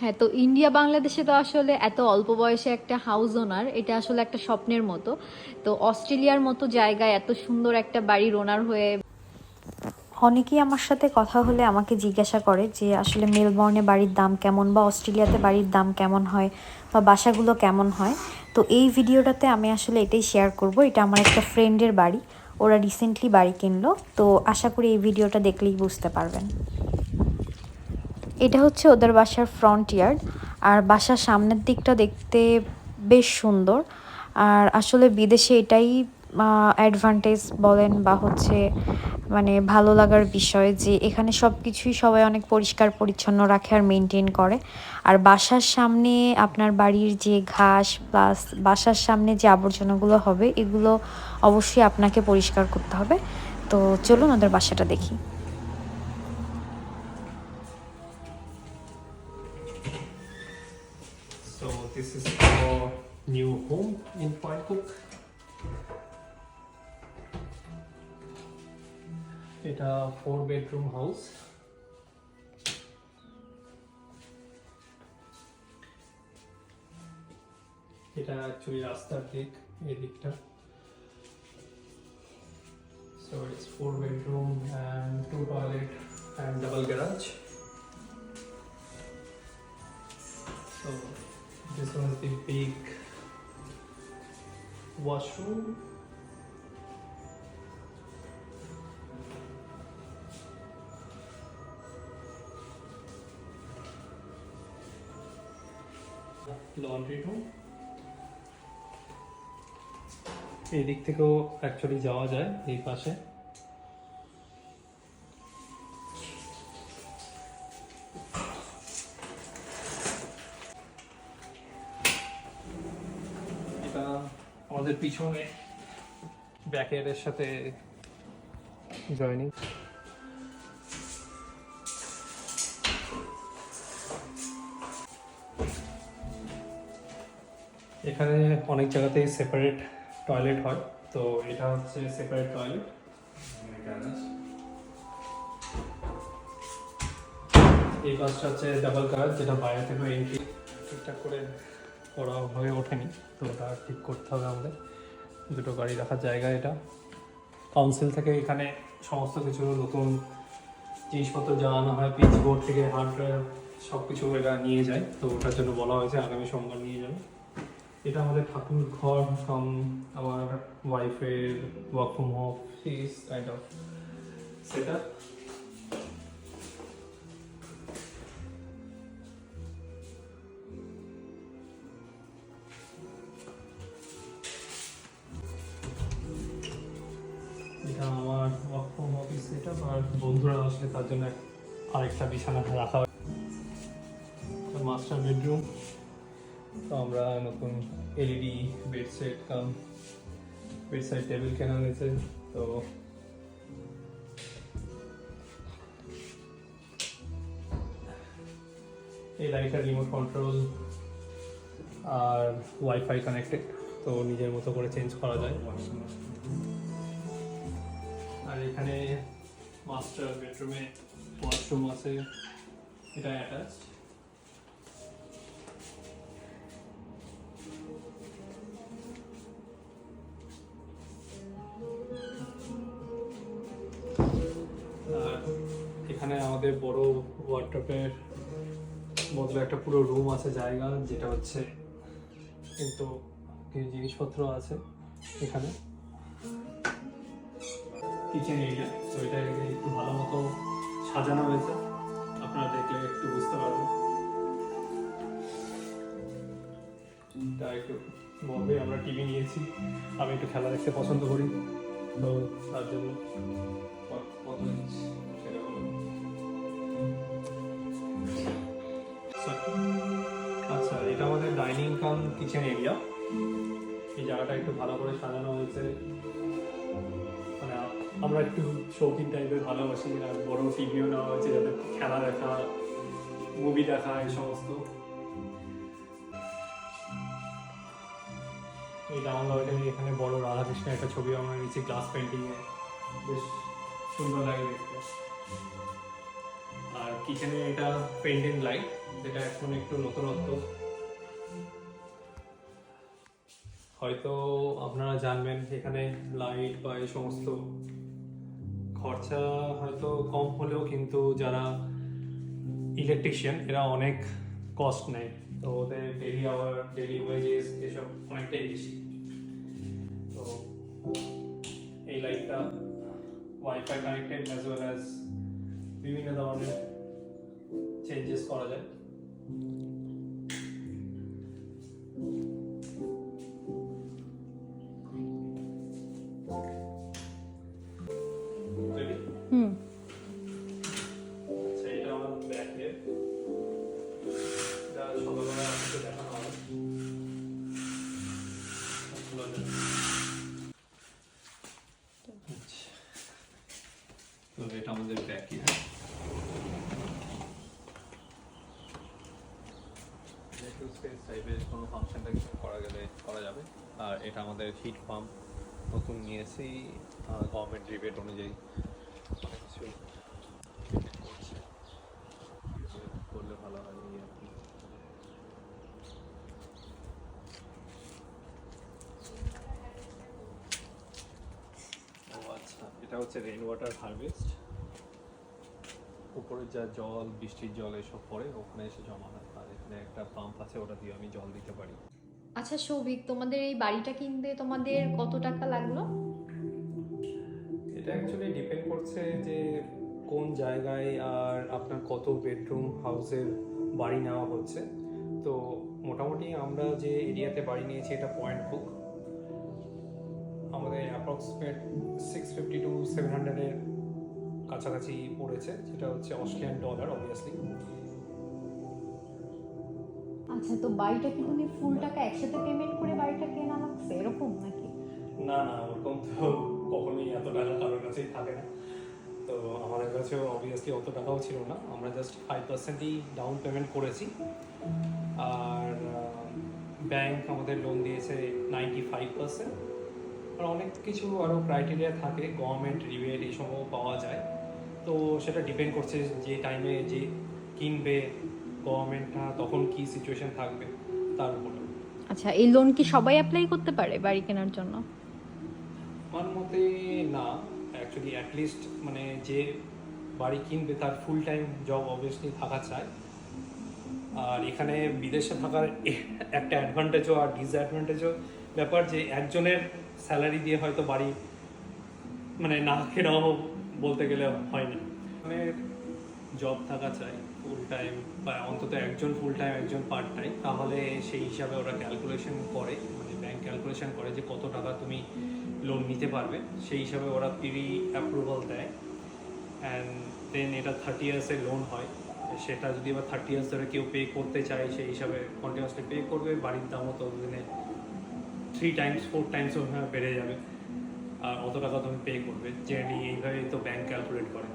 হ্যাঁ, তো ইন্ডিয়া বাংলাদেশে তো আসলে এত অল্প বয়সে একটা হাউস ওনার, এটা আসলে একটা স্বপ্নের মতো। তো অস্ট্রেলিয়ার মতো জায়গায় এত সুন্দর একটা বাড়ির ওনার হয়ে অনেকেই আমার সাথে কথা হলে আমাকে জিজ্ঞাসা করে যে আসলে মেলবর্নে বাড়ির দাম কেমন বা অস্ট্রেলিয়াতে বাড়ির দাম কেমন হয় বা বাসাগুলো কেমন হয়। তো এই ভিডিওটাতে আমি আসলে এটাই শেয়ার করব। এটা আমার একটা ফ্রেন্ডের বাড়ি, ওরা রিসেন্টলি বাড়ি কিনলো, তো আশা করি এই ভিডিওটা দেখলেই বুঝতে পারবেন। এটা হচ্ছে ওদের বাসার ফ্রন্ট ইয়ার্ড, আর বাসার সামনের দিকটা দেখতে বেশ সুন্দর। আর আসলে বিদেশে এটাই অ্যাডভান্টেজ বলেন বা হচ্ছে মানে ভালো লাগার বিষয় যে এখানে সব কিছুই সবাই অনেক পরিষ্কার পরিচ্ছন্ন রাখে আর মেনটেন করে। আর বাসার সামনে আপনার বাড়ির যে ঘাস প্লাস বাসার সামনে যে আবর্জনাগুলো হবে এগুলো অবশ্যই আপনাকে পরিষ্কার করতে হবে। তো চলুন ওদের বাসাটা দেখি। So this is our new home in Point Cook. এটা 4 bedroom house. এটা actually রাস্তার দিক, এই দিকটা। So it's 4 bedroom and 2 toilet and double garage. So this one is the big washroom. Laundry room. এই দিক থেকেও অ্যাকচুয়ালি যাওয়া যায় এই পাশে। এটা আমাদের পিছনে ব্যাকয়ার্ডের সাথে জয়েনিং। এখানে অনেক জায়গাতেই সেপারেট টয়লেট হয়, তো এটা হচ্ছে সেপারেট টয়লেট। এই পাশটা হচ্ছে ডাবল কার, যেটা বাইরে থেকে এন্ট্রি ঠিকঠাক করে করা হয়ে ওঠেনি, তো ওটা ঠিক করতে হবে আমাদের। দুটো গাড়ি রাখার জায়গা এটা। কাউন্সিল থেকে এখানে সমস্ত কিছু নতুন জিনিসপত্র জানানো হয়, পিচ বোর্ড থেকে হার্ড ড্রাইভ সব কিছু এরা নিয়ে যায়, তো ওটার জন্য বলা হয়েছে আগামী সোমবার নিয়ে যাবে। এটা আমাদের ঠাকুর ঘর ফ্রম আমার ওয়াইফের work from home office kind of set up. এটা আমার work from office set up, আর বন্ধুরা আসলে তার জন্য আরেকটা বিছানা রাখা হয়। মাস্টার বেডরুম, তো আমরা নতুন LED bed set cum bed side table কেনা হয়েছে। তো এই লাইটটা রিমোট কন্ট্রোল আর ওয়াইফাই কানেক্টেড, তো নিজের মতো করে চেঞ্জ করা যায়। আর এখানে মাস্টার বেডরুমে ওয়াশরুম আছে, এটা অ্যাটাচ। আর এখানে আমাদের বড় ওয়ার্ডরোবের বদলে একটা পুরো রুম আছে জায়গা, যেটা হচ্ছে কিন্তু কিছু জিনিসপত্র আছে এখানে। কিচেন এরিয়া, তো এটা একটু ভালো মতো সাজানো হয়েছে, আপনারা দেখলে একটু বুঝতে পারবেন। এটা একটু বলবে, আমরা টিভি নিয়েছি, আমি একটু খেলা দেখতে পছন্দ করি, তো তার জন্য কত ইঞ্চ সেটা বলুন। আচ্ছা, এটা আমাদের ডাইনিং কাম কিচেন এরিয়া। এই জায়গাটা একটু ভালো করে সাজানো হয়েছে, মানে আমরা একটু শৌখিন টাইপের ভালোবাসি, আর বড় টিভিও নেওয়া হয়েছে যাতে খেলা দেখা, মুভি দেখা, এই সমস্ত। এই ডাউন এখানে বড় রাধাকৃষ্ণের একটা ছবি আমরা নিচে গ্লাস পেন্টিংয়ে, বেশ সুন্দর লাগে দেখতে। আর কিচেনে এটা পেন্টিং লাইট, যেটা এখন একটু নতুনত্ব। হয়তো আপনারা জানবেন এখানে লাইট বা এই সমস্ত খরচা হয়তো কম হলেও কিন্তু যারা ইলেকট্রিশিয়ান এরা অনেক কস্ট নেয়, তো ওদের ডেলি আওয়ার, ডেলি ওয়েজেস এসব অনেকটাই বেশি। তো এই লাইটটা wifi connected as well as বিভিন্ন ধরনের চেঞ্জেস করা যায়। হুম। আচ্ছা, এটা আমার ব্যাকে, এটা সকালবেলা আপনাকে দেখানো হবে। তো এটা আমাদের ব্যাকে, স্পেস টাইপের কোনো ফাংশনটা কিছু করা যাবে। আর এটা আমাদের হিট পাম্প নতুন নিয়েছি, গভর্নমেন্ট রিবেট অনুযায়ী অনেক কিছু করছে, করলে ভালো হয় এই আর কি। ও আচ্ছা, এটা হচ্ছে রেইন ওয়াটার হারভেস্ট। উপরে যা জল, বৃষ্টির জল এসব পড়ে ওখানে এসে জমা হয়, আর এখানে একটা পাম্প আছে, ওটা দিয়ে আমি জল দিতে পারি। আচ্ছা সৌভিক, তোমাদের এই বাড়িটা কিনতে তোমাদের কত টাকা লাগলো? এটা অ্যাকচুয়ালি ডিপেন্ড করছে যে কোন জায়গায় আর আপনার কত বেডরুম হাউসের বাড়ি নেওয়া হচ্ছে। তো মোটামুটি আমরা যে এরিয়াতে বাড়ি নিয়েছি এটা পয়েন্ট বুক, আমাদের অ্যাপ্রক্সিমেট 650 to 700 কাছাকাছি পড়েছে, যেটা হচ্ছে অস্ট্রেলিয়ান ডলার অবভিয়াসলি। আচ্ছা, তো বাড়িটা কি তুমি ফুল টাকা একসাথে পেমেন্ট করে বাড়িটা কেনা লাগছে এরকম নাকি? না না, ওরকম তো কখনোই এত টাকা কারোর কাছেই থাকে না। তো আমাদের কাছেও অবভিয়াসলি অত টাকাও ছিল না, আমরা জাস্ট 5%ই ডাউন পেমেন্ট করেছি। আর ব্যাংক আমাদের লোন দিয়েছে 95%। আর অনেক কিছু আরও ক্রাইটেরিয়া থাকে, গভর্নমেন্ট রিবেট এইসবও পাওয়া যায়। তো সেটা ডিপেন্ড করছে যে টাইমে যে কিনবে গভর্নমেন্টটা তখন কি সিচুয়েশন থাকবে তার উপরে। আচ্ছা, এই লোন কি সবাই অ্যাপ্লাই করতে পারে বাড়ি কেনার জন্য? আমার মতে না, অ্যাকচুয়ালি অ্যাটলিস্ট মানে যে বাড়ি কিনবে তার ফুল টাইম জব অবভিয়াসলি থাকা চাই। আর এখানে বিদেশে থাকার একটা অ্যাডভান্টেজও আর ডিসঅ্যাডভান্টেজও ব্যাপার, যে একজনের স্যালারি দিয়ে হয়তো বাড়ি মানে না কেনাও বলতে গেলে হয় না। মানে জব থাকা চাই ফুল টাইম, বা অন্তত একজন ফুল টাইম একজন পার্ট টাইম, তাহলে সেই হিসাবে ওরা ক্যালকুলেশন করে, মানে ব্যাংক ক্যালকুলেশন করে যে কত টাকা তুমি লোন নিতে পারবে, সেই হিসাবে ওরা প্রি অ্যাপ্রুভাল দেয়। অ্যান্ড দেন এটা 30 ইয়ার্সের লোন হয়। সেটা যদি আবার 30 ইয়ার্স ধরে কেউ পে করতে চায়, সেই হিসাবে কন্টিনিউয়াসলি পে করবে, বাড়ির দামও ততদিনে 3 times 4 times বেড়ে যাবে, আর অত টাকা তুমি পে করবে। জেনারেলি এইভাবেই তো ব্যাংক ক্যালকুলেট করে।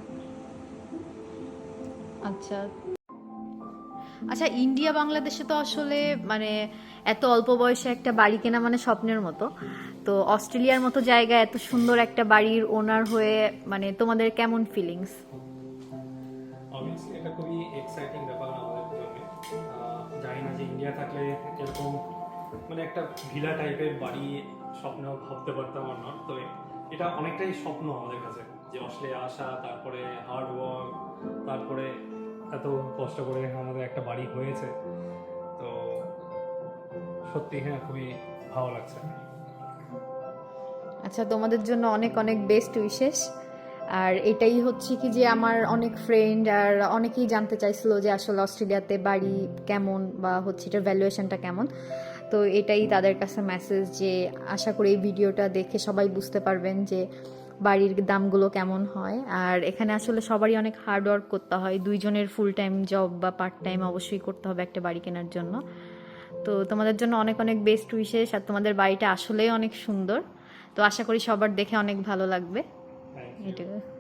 আচ্ছা আচ্ছা, ইন্ডিয়া বাংলাদেশে তো আসলে মানে এত অল্প বয়সে একটা বাড়ি কেনা মানে স্বপ্নের মতো। তো অস্ট্রেলিয়ার মতো জায়গায় এত সুন্দর একটা বাড়ির ওনার হয়ে মানে তোমাদের কেমন ফিলিংস? অবভিয়াসলি এটা খুবই এক্সাইটিং ব্যাপার আমাদের জন্য। জানি না যে ইন্ডিয়া থাকলে এরকম মানে একটা ভিলা টাইপের বাড়ি স্বপ্ন ভাবতে পারতাম আর নট। তো এটা অনেকটাই স্বপ্ন আমাদের কাছে, যে অস্ট্রেলিয়া আসা, তারপরে হার্ড ওয়ার্ক, তারপরে এত কষ্ট করে আমাদের একটা বাড়ি হয়েছে। তো সত্যি হ্যাঁ, খুবই ভালো লাগছে। আচ্ছা, তোমাদের জন্য অনেক অনেক বেস্ট উইশেস। আর এটাই হচ্ছে কি যে আমার অনেক ফ্রেন্ড আর অনেকেই জানতে চাইছিল যে আসলে অস্ট্রেলিয়াতে বাড়ি কেমন বা হচ্ছে এটার ভ্যালুয়েশনটা কেমন। তো এটাই তাদের কাছে মেসেজ, যে আশা করি এই ভিডিওটা দেখে সবাই বুঝতে পারবেন যে বাড়ির দামগুলো কেমন হয়। আর এখানে আসলে সবারই অনেক হার্ড ওয়ার্ক করতে হয়, দুইজনের ফুল টাইম জব বা পার্ট টাইম অবশ্যই করতে হবে একটা বাড়ি কেনার জন্য। তো তোমাদের জন্য অনেক অনেক বেস্ট উইশেস। আর তোমাদের বাড়িটা আসলেই অনেক সুন্দর, তো আশা করি সবার দেখে অনেক ভালো লাগবে। Thank you. এটুকু।